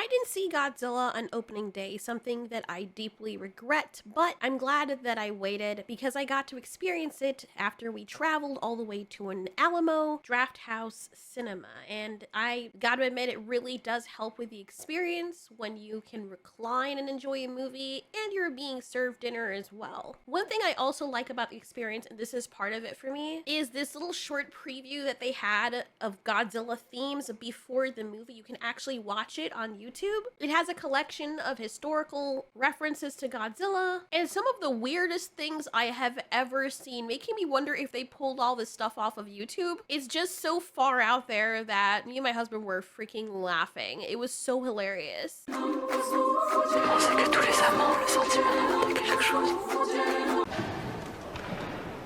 didn't see Godzilla on opening day, something that I deeply regret, but I'm glad that I waited because I got to experience it after we traveled all the way to an Alamo Draft House cinema. And I gotta admit, it really does help with the experience when you can recline and enjoy a movie and you're being served dinner as well. One thing I also like about the experience, and this is part of it for me, is this little short preview that they had of Godzilla themes before the movie. You can actually watch it on YouTube. It has a collection of historical references to Godzilla and some of the weirdest things I have ever seen, making me wonder if they pulled all this stuff off of YouTube. It's just so far out there that me and my husband were freaking laughing. It was so hilarious.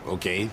Okay.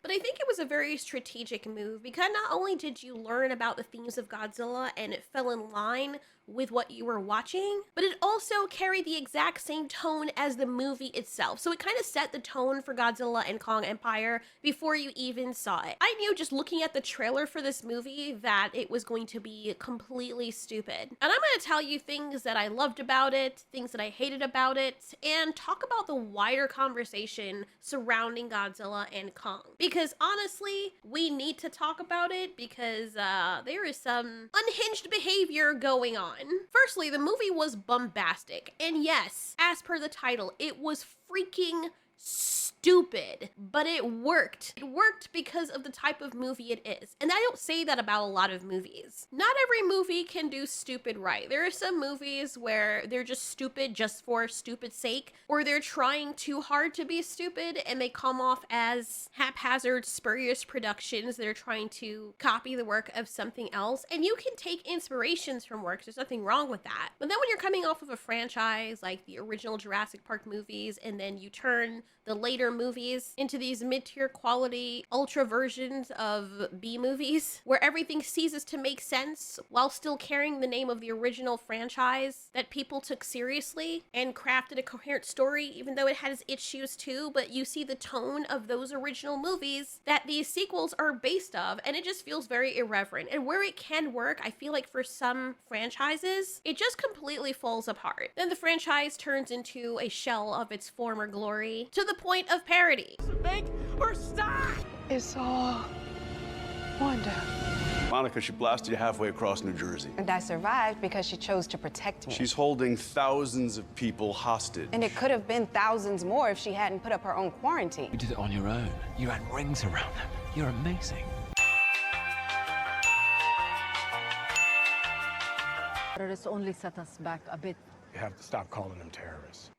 But I think it was a very strategic move because not only did you learn about the themes of Godzilla and it fell in line with what you were watching, but it also carried the exact same tone as the movie itself. So it kind of set the tone for Godzilla and Kong Empire before you even saw it. I knew just looking at the trailer for this movie that it was going to be completely stupid. And I'm going to tell you things that I loved about it, things that I hated about it, and talk about the wider conversation surrounding Godzilla and Kong. Because honestly, we need to talk about it because there is some unhinged behavior going on. Firstly, the movie was bombastic. And yes, as per the title, it was freaking stupid, but it worked. It worked because of the type of movie it is. And I don't say that about a lot of movies. Not every movie can do stupid right. There are some movies where they're just stupid just for stupid sake, or they're trying too hard to be stupid and they come off as haphazard, spurious productions that are trying to copy the work of something else. And you can take inspirations from works. There's nothing wrong with that. But then when you're coming off of a franchise like the original Jurassic Park movies, and then you turn the later movies into these mid-tier quality ultra versions of B movies where everything ceases to make sense while still carrying the name of the original franchise that people took seriously and crafted a coherent story, even though it has issues too. But you see the tone of those original movies that these sequels are based of, and it just feels very irreverent. And where it can work, I feel like for some franchises, it just completely falls apart. Then the franchise turns into a shell of its former glory to the point of parody. Make her stop! It's all wonder. Monica, she blasted you halfway across New Jersey. And I survived because she chose to protect me. She's holding thousands of people hostage. And it could have been thousands more if she hadn't put up her own quarantine. You did it on your own. You had rings around them. You're amazing. But it's only set us back a bit. You have to stop calling them terrorists.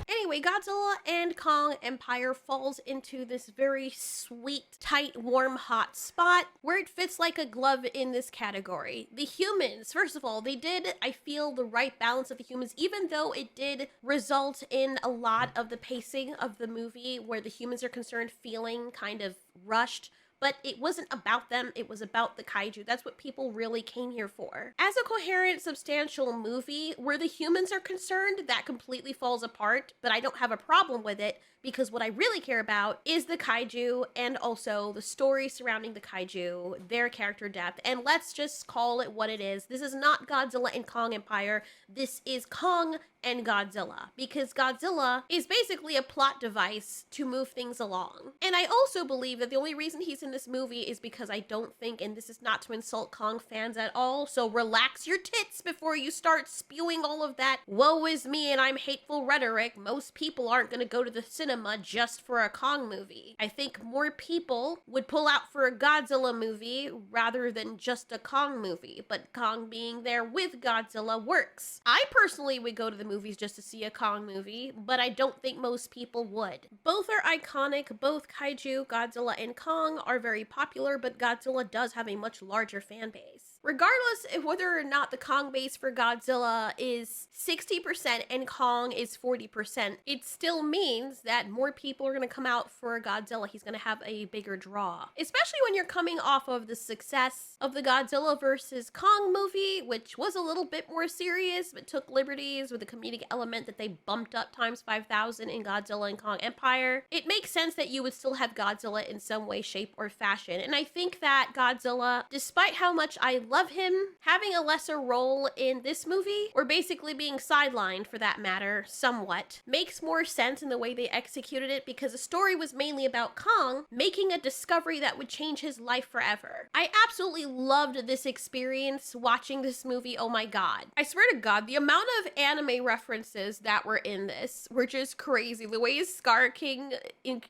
Anyway, Godzilla and Kong Empire falls into this very sweet, tight, warm, hot spot where it fits like a glove in this category. The humans, first of all, they did, I feel, the right balance of the humans, even though it did result in a lot of the pacing of the movie where the humans are concerned feeling kind of rushed. But it wasn't about them, it was about the kaiju. That's what people really came here for. As a coherent, substantial movie, where the humans are concerned, that completely falls apart, but I don't have a problem with it because what I really care about is the kaiju and also the story surrounding the kaiju, their character depth, and let's just call it what it is. This is not Godzilla and Kong Empire, this is Kong and Godzilla, because Godzilla is basically a plot device to move things along. And I also believe that the only reason he's in this movie is because I don't think, and this is not to insult Kong fans at all, so relax your tits before you start spewing all of that woe is me and I'm hateful rhetoric. Most people aren't gonna go to the cinema just for a Kong movie. I think more people would pull out for a Godzilla movie rather than just a Kong movie, but Kong being there with Godzilla works. I personally would go to the movies just to see a Kong movie, but I don't think most people would. Both are iconic, both kaiju, Godzilla and Kong, are very popular, but Godzilla does have a much larger fan base. Regardless of whether or not the Kong base for Godzilla is 60% and Kong is 40%, it still means that more people are going to come out for Godzilla. He's going to have a bigger draw, especially when you're coming off of the success of the Godzilla versus Kong movie, which was a little bit more serious, but took liberties with the comedic element that they bumped up times 5,000 in Godzilla and Kong Empire. It makes sense that you would still have Godzilla in some way, shape, or fashion. And I think that Godzilla, despite how much I love him, having a lesser role in this movie, or basically being sidelined for that matter, somewhat, makes more sense in the way they executed it, because the story was mainly about Kong making a discovery that would change his life forever. I absolutely loved this experience watching this movie. Oh my god. I swear to god, the amount of anime references that were in this were just crazy. The way Scar King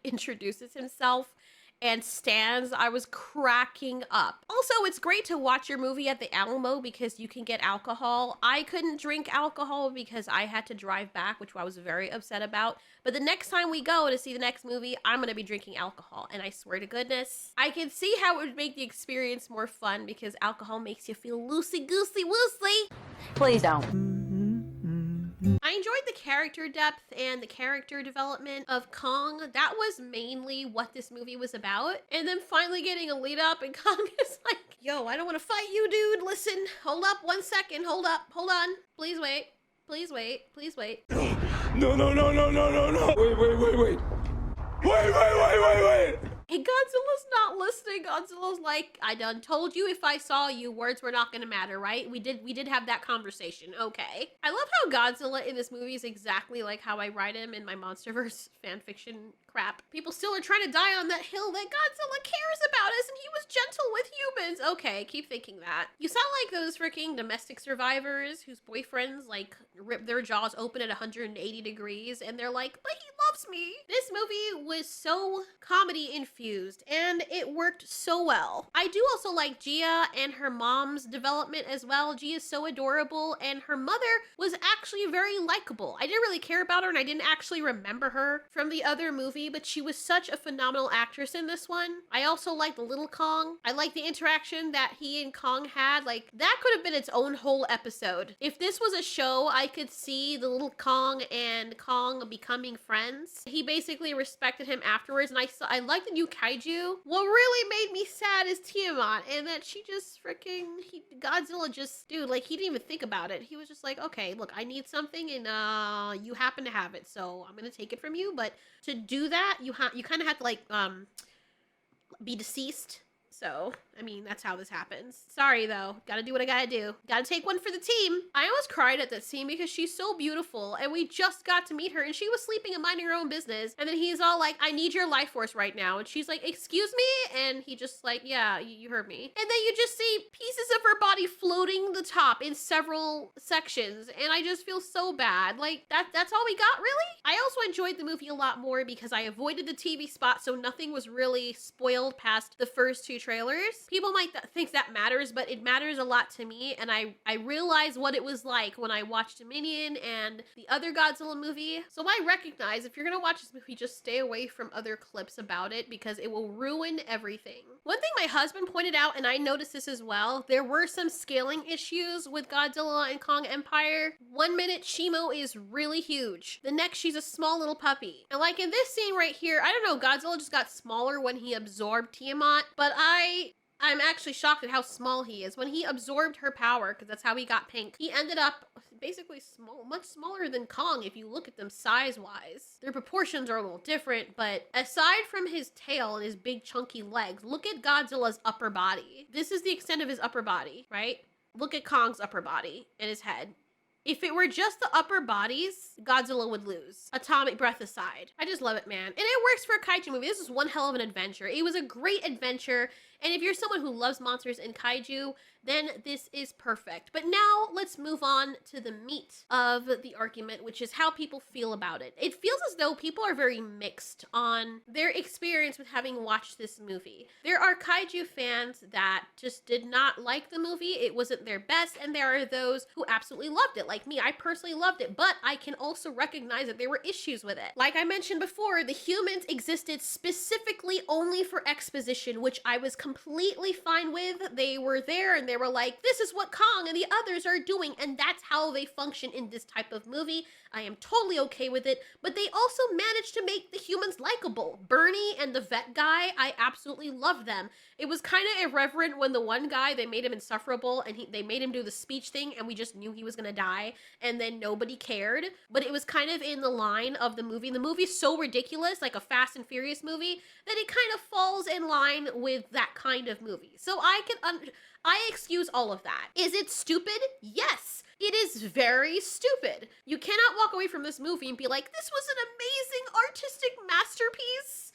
introduces himself and stands, I was cracking up. Also, it's great to watch your movie at the Alamo because you can get alcohol. I couldn't drink alcohol because I had to drive back, which I was very upset about. But the next time we go to see the next movie, I'm gonna be drinking alcohol. And I swear to goodness, I can see how it would make the experience more fun because alcohol makes you feel loosey-goosey-woosey. Please don't. I enjoyed the character depth and the character development of Kong. That was mainly what this movie was about. And then finally getting a lead up and Kong is like, yo, I don't want to fight you, dude. Listen, hold up 1 second. Hold up. Hold on. Please wait. Please wait. Please wait. No, no, no, no, no, no, no. Wait. Wait. And Godzilla's not listening. Godzilla's like, I done told you if I saw you, words were not gonna matter, right? We did have that conversation. Okay. I love how Godzilla in this movie is exactly like how I write him in my MonsterVerse fanfiction crap. People still are trying to die on that hill that Godzilla cares about us and he was gentle with humans. Okay, keep thinking that. You sound like those freaking domestic survivors whose boyfriends like rip their jaws open at 180 degrees and they're like, but he loves me. This movie was so comedy infused and it worked so well. I do also like Gia and her mom's development as well. Gia's so adorable and her mother was actually very likable. I didn't really care about her and I didn't actually remember her from the other movie, but she was such a phenomenal actress in this one. I also liked Little Kong. I liked the interaction that he and Kong had. Like, that could have been its own whole episode. If this was a show, I could see the Little Kong and Kong becoming friends. He basically respected him afterwards, and I liked the new kaiju. What really made me sad is Tiamat, and that she just freaking, Godzilla just, dude, like, he didn't even think about it. He was just like, okay, look, I need something, and you happen to have it, so I'm gonna take it from you, but to do that, you kind of have to, like, be deceased. So, I mean, that's how this happens. Sorry, though. Gotta do what I gotta do. Gotta take one for the team. I almost cried at that scene because she's so beautiful, and we just got to meet her, and she was sleeping and minding her own business, and then he's all like, I need your life force right now, and she's like, excuse me? And he just like, yeah, you heard me. And then you just see pieces of her body floating the top in several sections, and I just feel so bad. Like, that's all we got, really? I also enjoyed the movie a lot more because I avoided the TV spot, so nothing was really spoiled past the first two trailers. People might think that matters, but it matters a lot to me, and I realized what it was like when I watched Dominion and the other Godzilla movie. So I recognize if you're gonna watch this movie, just stay away from other clips about it because it will ruin everything. One thing my husband pointed out, and I noticed this as well, there were some scaling issues with Godzilla and Kong Empire. 1 minute Shimo is really huge. The next she's a small little puppy. And like in this scene right here, I don't know, Godzilla just got smaller when he absorbed Tiamat, but I'm actually shocked at how small he is. When he absorbed her power, because that's how he got pink, he ended up basically small, much smaller than Kong if you look at them size-wise. Their proportions are a little different, but aside from his tail and his big chunky legs, look at Godzilla's upper body. This is the extent of his upper body, right? Look at Kong's upper body and his head. If it were just the upper bodies, Godzilla would lose. Atomic breath aside. I just love it, man. And it works for a kaiju movie. This is one hell of an adventure. It was a great adventure. And if you're someone who loves monsters and kaiju, then this is perfect. But now let's move on to the meat of the argument, which is how people feel about it. It feels as though people are very mixed on their experience with having watched this movie. There are kaiju fans that just did not like the movie. It wasn't their best. And there are those who absolutely loved it. like me. I personally loved it, but I can also recognize that there were issues with it. Like I mentioned before, the humans existed specifically only for exposition, which I was completely fine with. They were there and they were like, this is what Kong and the others are doing, and that's how they function in this type of movie. I am totally okay with it, but they also managed to make the humans likable. Bernie and the vet guy, I absolutely loved them. It was kind of irreverent when the one guy, they made him insufferable and they made him do the speech thing and we just knew he was gonna die and then nobody cared. But it was kind of in the line of the movie. The movie's so ridiculous, like a Fast and Furious movie, that it kind of falls in line with that kind of movie. So I excuse all of that. Is it stupid? Yes. It is very stupid. You cannot walk away from this movie and be like, this was an amazing artistic masterpiece.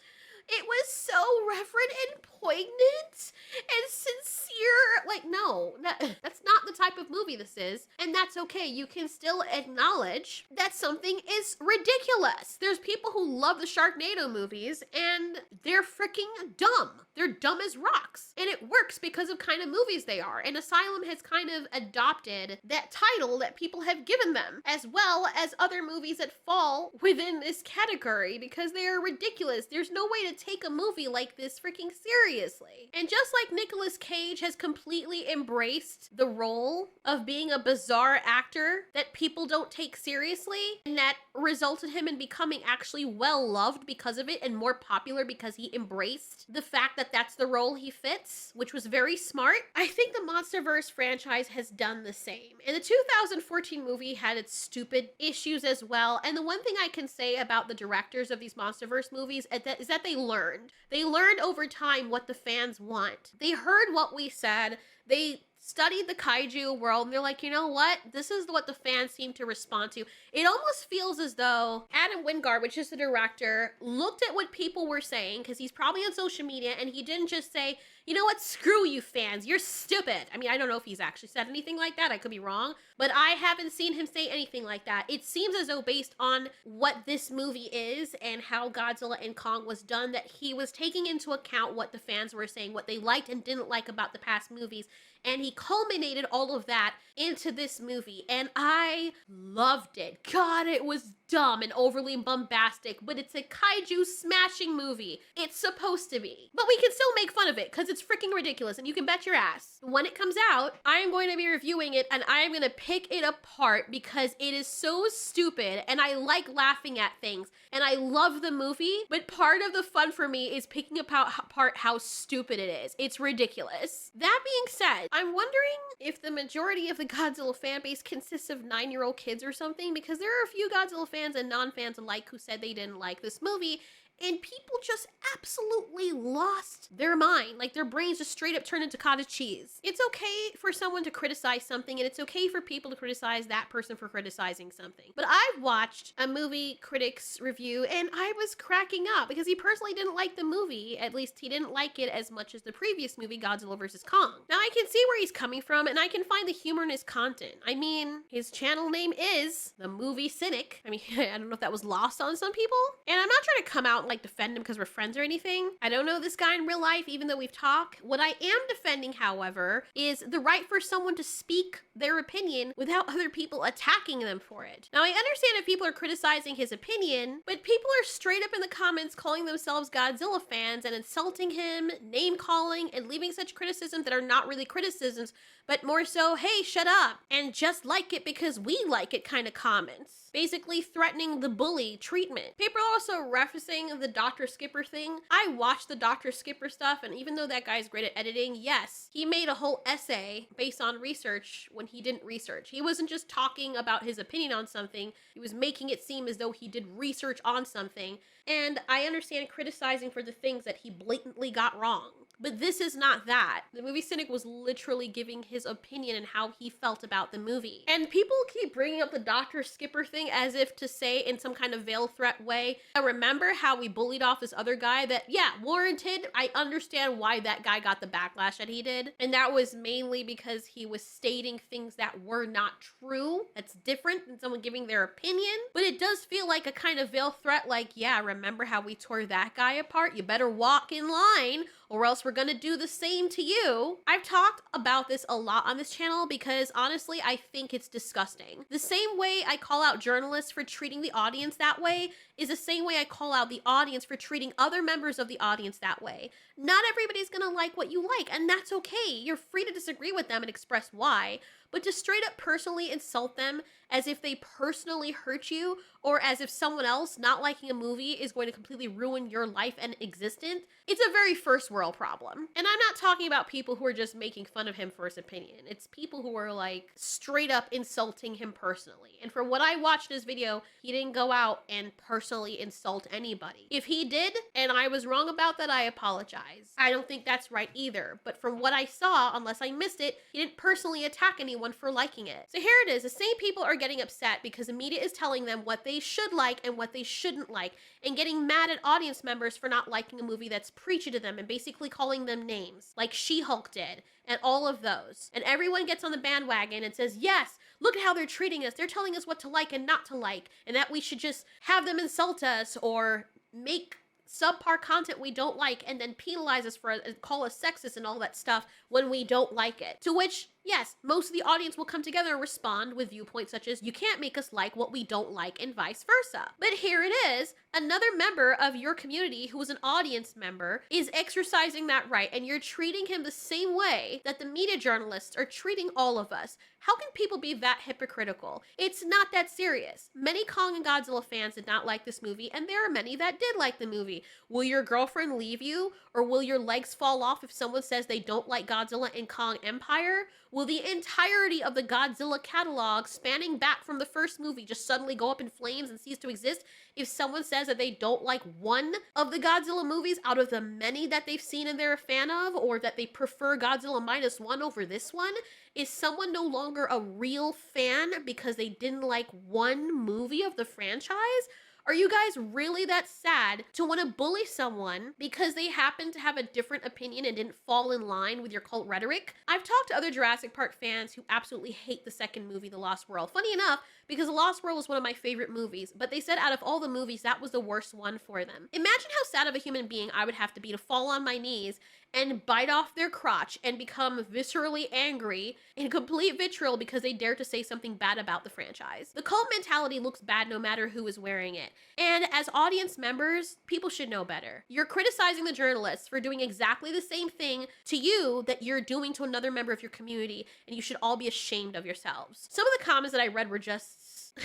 It was so reverent and poignant and sincere. Like, no, that's not the type of movie this is. And that's okay. You can still acknowledge that something is ridiculous. There's people who love the Sharknado movies and they're freaking dumb. They're dumb as rocks. And it works because of kind of movies they are. And Asylum has kind of adopted that title that people have given them, as well as other movies that fall within this category because they are ridiculous. There's no way to take a movie like this freaking seriously. And just like Nicolas Cage has completely embraced the role of being a bizarre actor that people don't take seriously, and that resulted him in becoming actually well loved because of it and more popular because he embraced the fact that that's the role he fits, which was very smart. I think the MonsterVerse franchise has done the same. And the 2014 movie had its stupid issues as well. And the one thing I can say about the directors of these MonsterVerse movies is that they learned. They learned over time what the fans want. They heard what we said. They studied the kaiju world and they're like, you know what? This is what the fans seem to respond to. It almost feels as though Adam Wingard, which is the director, looked at what people were saying, because he's probably on social media, and he didn't just say, you know what, screw you fans, you're stupid. I mean, I don't know if he's actually said anything like that, I could be wrong, but I haven't seen him say anything like that. It seems as though based on what this movie is and how Godzilla and Kong was done, that he was taking into account what the fans were saying, what they liked and didn't like about the past movies, and he culminated all of that into this movie, and I loved it. God, it was dumb and overly bombastic, but it's a kaiju smashing movie. It's supposed to be. But we can still make fun of it because it's freaking ridiculous, and you can bet your ass when it comes out, I am going to be reviewing it and I am going to pick it apart because it is so stupid and I like laughing at things and I love the movie, but part of the fun for me is picking apart how stupid it is. It's ridiculous. That being said, I'm wondering if the majority of the Godzilla fan base consists of 9-year-old kids or something, because there are a few Godzilla fans and non-fans alike who said they didn't like this movie, and people just absolutely lost their mind. Like, their brains just straight up turned into cottage cheese. It's okay for someone to criticize something, and it's okay for people to criticize that person for criticizing something. But I've watched a movie critic's review, and I was cracking up because he personally didn't like the movie. At least he didn't like it as much as the previous movie, Godzilla vs. Kong. Now, I can see where he's coming from, and I can find the humor in his content. I mean, his channel name is The Movie Cynic. I mean, I don't know if that was lost on some people. And I'm not trying to come out and like defend him because we're friends or anything. I don't know this guy in real life, even though we've talked. What I am defending, however, is the right for someone to speak their opinion without other people attacking them for it. Now, I understand if people are criticizing his opinion, but people are straight up in the comments calling themselves Godzilla fans and insulting him, name calling, and leaving such criticisms that are not really criticisms, but more so, hey, shut up, and just like it because we like it kind of comments. Basically threatening the bully treatment. People are also referencing the Dr. Skipper thing. I watched the Dr. Skipper stuff, and even though that guy's great at editing, yes, he made a whole essay based on research when he didn't research. He wasn't just talking about his opinion on something, he was making it seem as though he did research on something. And I understand criticizing for the things that he blatantly got wrong. But this is not that. The Movie Cynic was literally giving his opinion and how he felt about the movie. And people keep bringing up the Dr. Skipper thing as if to say in some kind of veil threat way, I remember how we bullied off this other guy that, yeah, warranted. I understand why that guy got the backlash that he did. And that was mainly because he was stating things that were not true. That's different than someone giving their opinion. But it does feel like a kind of veil threat, like, yeah, remember how we tore that guy apart? You better walk in line or else we're gonna do the same to you. I've talked about this a lot on this channel because honestly, I think it's disgusting. The same way I call out journalists for treating the audience that way is the same way I call out the audience for treating other members of the audience that way. Not everybody's gonna like what you like, and that's okay. You're free to disagree with them and express why, but to straight up personally insult them as if they personally hurt you, or as if someone else not liking a movie is going to completely ruin your life and existence, it's a very first world problem. And I'm not talking about people who are just making fun of him for his opinion. It's people who are like straight up insulting him personally. And from what I watched in his video, he didn't go out and personally insult anybody. If he did, and I was wrong about that, I apologize. I don't think that's right either. But from what I saw, unless I missed it, he didn't personally attack anyone for liking it. So here it is. The same people are getting upset because the media is telling them what they should like and what they shouldn't like, and getting mad at audience members for not liking a movie that's preachy to them and basically calling them names, like She-Hulk did, and all of those. And everyone gets on the bandwagon and says, yes, look at how they're treating us. They're telling us what to like and not to like, and that we should just have them insult us or make subpar content we don't like and then penalize us for it, call us sexist and all that stuff when we don't like it. To which, yes, most of the audience will come together and respond with viewpoints such as, you can't make us like what we don't like, and vice versa. But here it is, another member of your community who is an audience member is exercising that right, and you're treating him the same way that the media journalists are treating all of us. How can people be that hypocritical? It's not that serious. Many Kong and Godzilla fans did not like this movie, and there are many that did like the movie. Will your girlfriend leave you? Or will your legs fall off if someone says they don't like Godzilla and Kong Empire? Will the entirety of the Godzilla catalog spanning back from the first movie just suddenly go up in flames and cease to exist if someone says that they don't like one of the Godzilla movies out of the many that they've seen and they're a fan of, or that they prefer Godzilla -1 over this one? Is someone no longer a real fan because they didn't like one movie of the franchise? Are you guys really that sad to want to bully someone because they happen to have a different opinion and didn't fall in line with your cult rhetoric? I've talked to other Jurassic Park fans who absolutely hate the second movie, The Lost World. Funny enough, because The Lost World was one of my favorite movies, but they said out of all the movies, that was the worst one for them. Imagine how sad of a human being I would have to be to fall on my knees and bite off their crotch and become viscerally angry in complete vitriol because they dare to say something bad about the franchise. The cult mentality looks bad no matter who is wearing it. And as audience members, people should know better. You're criticizing the journalists for doing exactly the same thing to you that you're doing to another member of your community, and you should all be ashamed of yourselves. Some of the comments that I read were just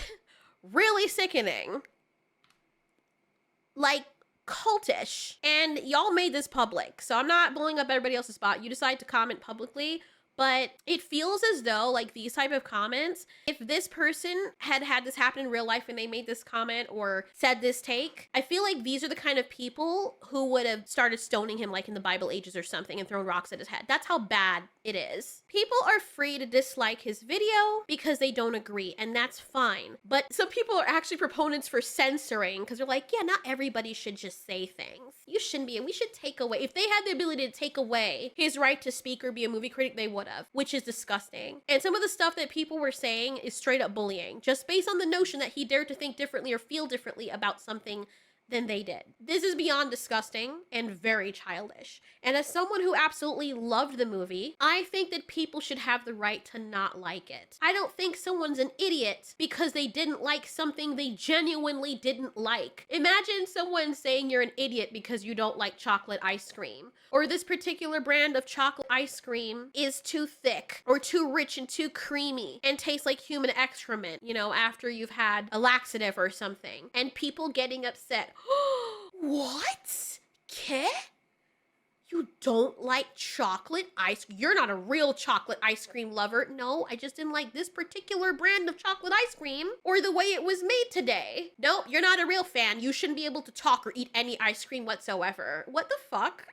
really sickening. Like, cultish. And y'all made this public, so I'm not blowing up everybody else's spot. You decide to comment publicly, but it feels as though like these type of comments, if this person had had this happen in real life and they made this comment or said this take, I feel like these are the kind of people who would have started stoning him like in the Bible ages or something and thrown rocks at his head. That's how bad it is. People are free to dislike his video because they don't agree, and that's fine. But some people are actually proponents for censoring because they're like, yeah, not everybody should just say things. You shouldn't be, and we should take away, if they had the ability to take away his right to speak or be a movie critic, they would have, which is disgusting. And some of the stuff that people were saying is straight up bullying, just based on the notion that he dared to think differently or feel differently about something than they did. This is beyond disgusting and very childish. And as someone who absolutely loved the movie, I think that people should have the right to not like it. I don't think someone's an idiot because they didn't like something they genuinely didn't like. Imagine someone saying you're an idiot because you don't like chocolate ice cream, or this particular brand of chocolate ice cream is too thick or too rich and too creamy and tastes like human excrement, you know, after you've had a laxative or something, and people getting upset. What? Ke? You don't like chocolate ice? You're not a real chocolate ice cream lover. No, I just didn't like this particular brand of chocolate ice cream or the way it was made today. Nope, you're not a real fan. You shouldn't be able to talk or eat any ice cream whatsoever. What the fuck?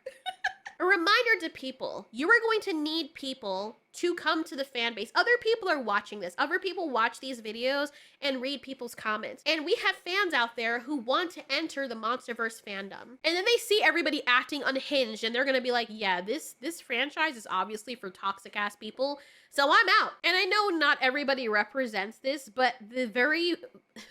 A reminder to people, you are going to need people to come to the fan base. Other people are watching this. Other people watch these videos and read people's comments. And we have fans out there who want to enter the MonsterVerse fandom. And then they see everybody acting unhinged and they're gonna be like, yeah, this franchise is obviously for toxic ass people, so I'm out. And I know not everybody represents this, but the very,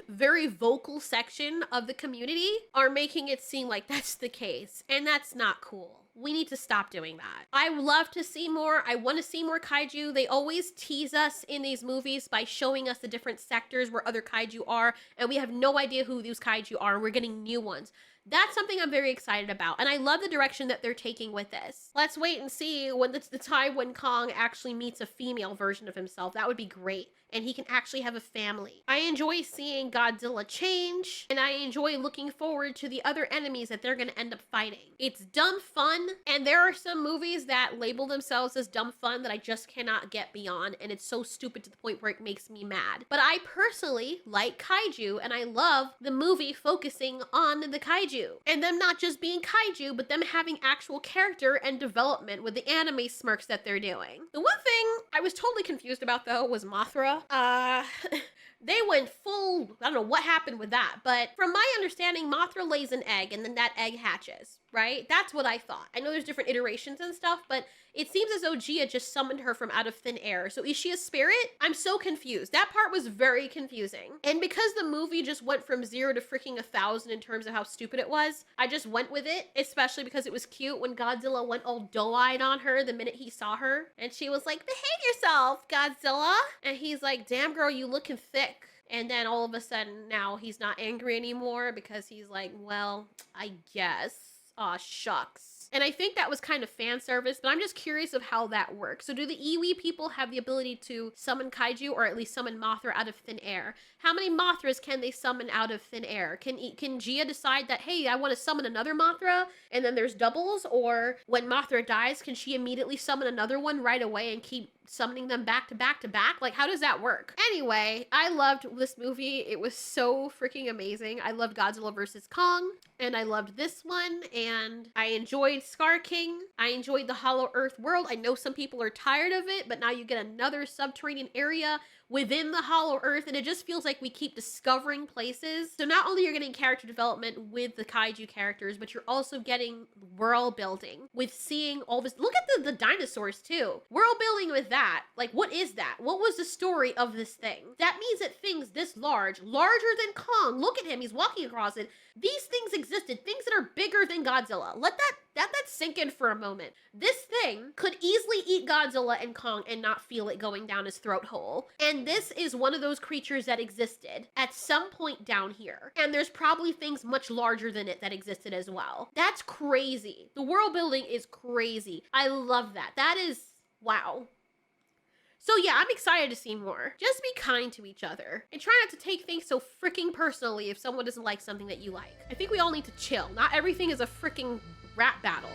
very vocal section of the community are making it seem like that's the case. And that's not cool. We need to stop doing that. I would love to see more. I want to see more kaiju. They always tease us in these movies by showing us the different sectors where other kaiju are, and we have no idea who these kaiju are, and we're getting new ones. That's something I'm very excited about, and I love the direction that they're taking with this. Let's wait and see when the time when Kong actually meets a female version of himself. That would be great, and he can actually have a family. I enjoy seeing Godzilla change, and I enjoy looking forward to the other enemies that they're gonna end up fighting. It's dumb fun, and there are some movies that label themselves as dumb fun that I just cannot get beyond, and it's so stupid to the point where it makes me mad. But I personally like kaiju, and I love the movie focusing on the kaiju. And them not just being kaiju, but them having actual character and development with the anime smirks that they're doing. The one thing I was totally confused about though was Mothra. They went full, I don't know what happened with that, but from my understanding, Mothra lays an egg and then that egg hatches, right? That's what I thought. I know there's different iterations and stuff, but it seems as though Gia just summoned her from out of thin air. So is she a spirit? I'm so confused. That part was very confusing. And because the movie just went from 0 to freaking 1,000 in terms of how stupid it was, I just went with it, especially because it was cute when Godzilla went all doe-eyed on her the minute he saw her. And she was like, behave yourself, Godzilla. And he's like, damn girl, you looking thick. And then all of a sudden now he's not angry anymore because he's like, well, I guess. Aw, shucks. And I think that was kind of fan service, but I'm just curious of how that works. So do the iwi people have the ability to summon kaiju, or at least summon Mothra out of thin air? How many Mothras can they summon out of thin air? Can Gia decide that, hey, I want to summon another Mothra, and then there's doubles? Or when Mothra dies, can she immediately summon another one right away and keep summoning them back to back to back? Like, how does that work? Anyway, I loved this movie. It was so freaking amazing. I loved Godzilla vs. Kong, and I loved this one, and I enjoyed Scar King. I enjoyed the Hollow Earth world. I know some people are tired of it, but now you get another subterranean area within the Hollow Earth, and it just feels like we keep discovering places. So not only you're getting character development with the kaiju characters, but you're also getting world building with seeing all this. Look at the dinosaurs too. World building with that. Like, what is that? What was the story of this thing? That means that things this large, larger than Kong, look at him, he's walking across it. These things existed, things that are bigger than Godzilla. Let that sink in for a moment. This thing could easily eat Godzilla and Kong and not feel it going down his throat hole. And this is one of those creatures that existed at some point down here. And there's probably things much larger than it that existed as well. That's crazy. The world building is crazy. I love that. That is, wow. So yeah, I'm excited to see more. Just be kind to each other. And try not to take things so freaking personally if someone doesn't like something that you like. I think we all need to chill. Not everything is a freaking rap battle.